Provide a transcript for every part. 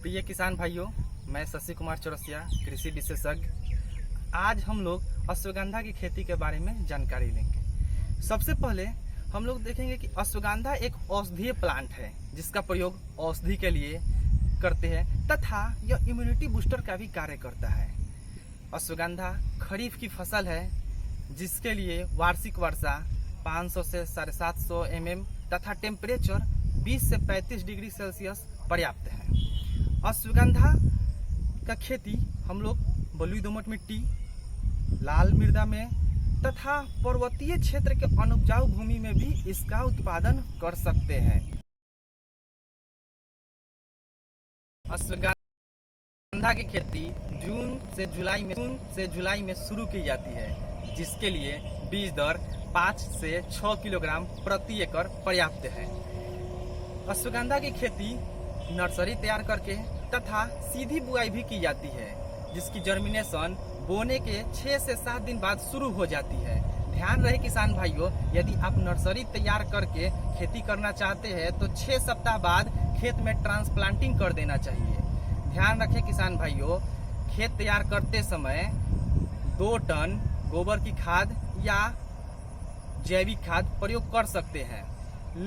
प्रिय किसान भाइयों, मैं शशि कुमार चौरसिया, कृषि विशेषज्ञ। आज हम लोग अश्वगंधा की खेती के बारे में जानकारी लेंगे। सबसे पहले हम लोग देखेंगे कि अश्वगंधा एक औषधीय प्लांट है जिसका प्रयोग औषधि के लिए करते हैं तथा यह इम्यूनिटी बूस्टर का भी कार्य करता है। अश्वगंधा खरीफ की फसल है जिसके लिए वार्षिक वर्षा 500 से 750 mm तथा टेम्परेचर 20 से 35 डिग्री सेल्सियस पर्याप्त है। अश्वगंधा का खेती हम लोग बलुई दोमट मिट्टी, लाल मृदा में तथा पर्वतीय क्षेत्र के अनुपजाऊ भूमि में भी इसका उत्पादन कर सकते हैं। अश्वगंधा की खेती जून से जुलाई में शुरू की जाती है, जिसके लिए बीज दर 5 से 6 किलोग्राम प्रति एकड़ पर्याप्त है। अश्वगंधा की खेती नर्सरी तैयार करके तथा सीधी बुआई भी की जाती है, जिसकी जर्मिनेशन बोने के 6 से 7 दिन बाद शुरू हो जाती है। ध्यान रहे किसान भाइयों, यदि आप नर्सरी तैयार करके खेती करना चाहते हैं तो 6 सप्ताह बाद खेत में ट्रांसप्लांटिंग कर देना चाहिए। ध्यान रखें किसान भाइयों, खेत तैयार करते समय 2 टन गोबर की खाद या जैविक खाद प्रयोग कर सकते हैं,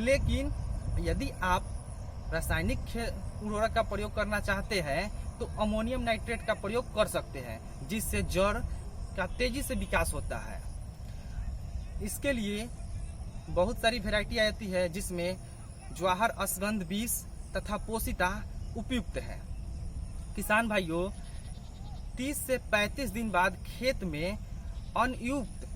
लेकिन यदि आप रासायनिक उर्वरक का प्रयोग करना चाहते हैं तो अमोनियम नाइट्रेट का प्रयोग कर सकते हैं, जिससे जड़ का तेजी से विकास होता है। इसके लिए बहुत सारी वैरायटी आती है, जिसमें ज्वाहर अश्वगंध 20 तथा पोषिता उपयुक्त है। किसान भाइयों, 30 से 35 दिन बाद खेत में अनयुक्त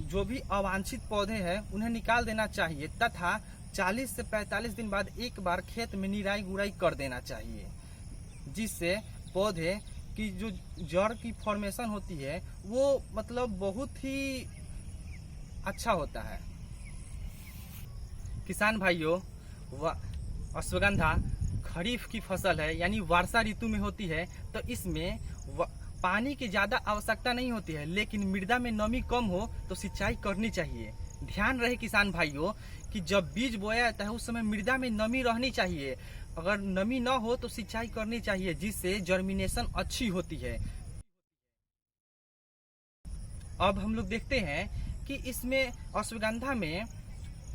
जो भी अवांछित पौधे हैं उन्हें निकाल देना चाहिए तथा 40 से 45 दिन बाद एक बार खेत में निराई गुड़ाई कर देना चाहिए, जिससे पौधे की जो जड़ की फॉर्मेशन होती है वो मतलब बहुत ही अच्छा होता है। किसान भाइयों, अश्वगंधा खरीफ की फसल है, यानी वर्षा ऋतु में होती है, तो इसमें पानी की ज्यादा आवश्यकता नहीं होती है, लेकिन मृदा में नमी कम हो तो सिंचाई करनी चाहिए। ध्यान रहे किसान भाइयों कि जब बीज बोया जाता है उस समय मृदा में नमी रहनी चाहिए। अगर नमी न हो तो सिंचाई करनी चाहिए, जिससे जर्मिनेशन अच्छी होती है। अब हम लोग देखते हैं कि इसमें अश्वगंधा में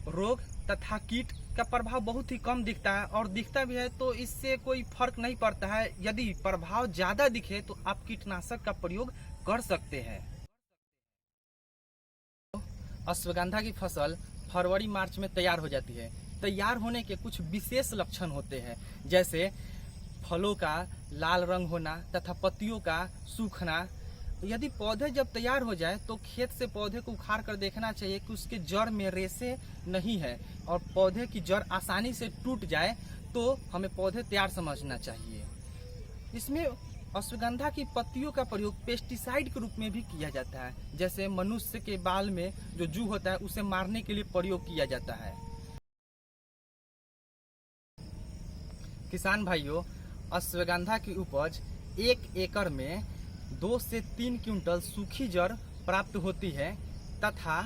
रोग तथा कीट का प्रभाव बहुत ही कम दिखता है, और दिखता भी है तो इससे कोई फर्क नहीं पड़ता है। यदि प्रभाव ज्यादा दिखे तो आप कीटनाशक का प्रयोग कर सकते हैं। अश्वगंधा की फसल फरवरी मार्च में तैयार हो जाती है। तैयार होने के कुछ विशेष लक्षण होते हैं, जैसे फलों का लाल रंग होना तथा पत्तियों का सूखना। यदि पौधे जब तैयार हो जाए तो खेत से पौधे को उखाड़ कर देखना चाहिए कि उसके जड़ में रेशे नहीं है, और पौधे की जड़ आसानी से टूट जाए तो हमें पौधे तैयार समझना चाहिए। इसमें अश्वगंधा की पत्तियों का प्रयोग पेस्टिसाइड के रूप में भी किया जाता है, जैसे मनुष्य के बाल में जो जू होता है उसे मारने के लिए प्रयोग किया जाता है। किसान भाइयों, अश्वगंधा की उपज 1 एकड़ में 2 से 3 क्विंटल सूखी जड़ प्राप्त होती है तथा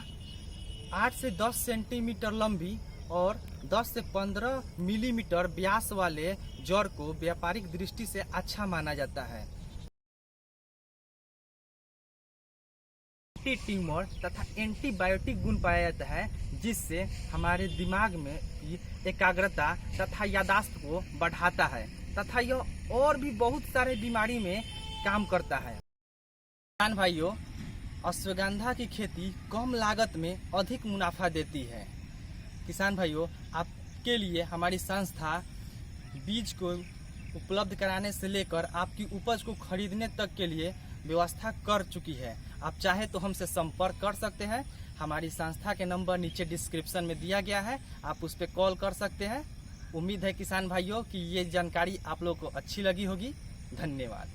8 से 10 सेंटीमीटर लंबी और 10 से 15 मिलीमीटर व्यास वाले जड़ को व्यापारिक दृष्टि से अच्छा माना जाता है। एंटी ट्यूमर तथा एंटीबायोटिक गुण पाया जाता है, जिससे हमारे दिमाग में एकाग्रता तथा यादाश्त को बढ़ाता है तथा यह और भी बहुत सारे बीमारी में काम करता है। किसान भाइयों, अश्वगंधा की खेती कम लागत में अधिक मुनाफा देती है। किसान भाइयों, आपके लिए हमारी संस्था बीज को उपलब्ध कराने से लेकर आपकी उपज को खरीदने तक के लिए व्यवस्था कर चुकी है। आप चाहे तो हमसे संपर्क कर सकते हैं। हमारी संस्था के नंबर नीचे डिस्क्रिप्शन में दिया गया है, आप उस पर कॉल कर सकते हैं। उम्मीद है किसान भाइयों कि ये जानकारी आप लोग को अच्छी लगी होगी। धन्यवाद।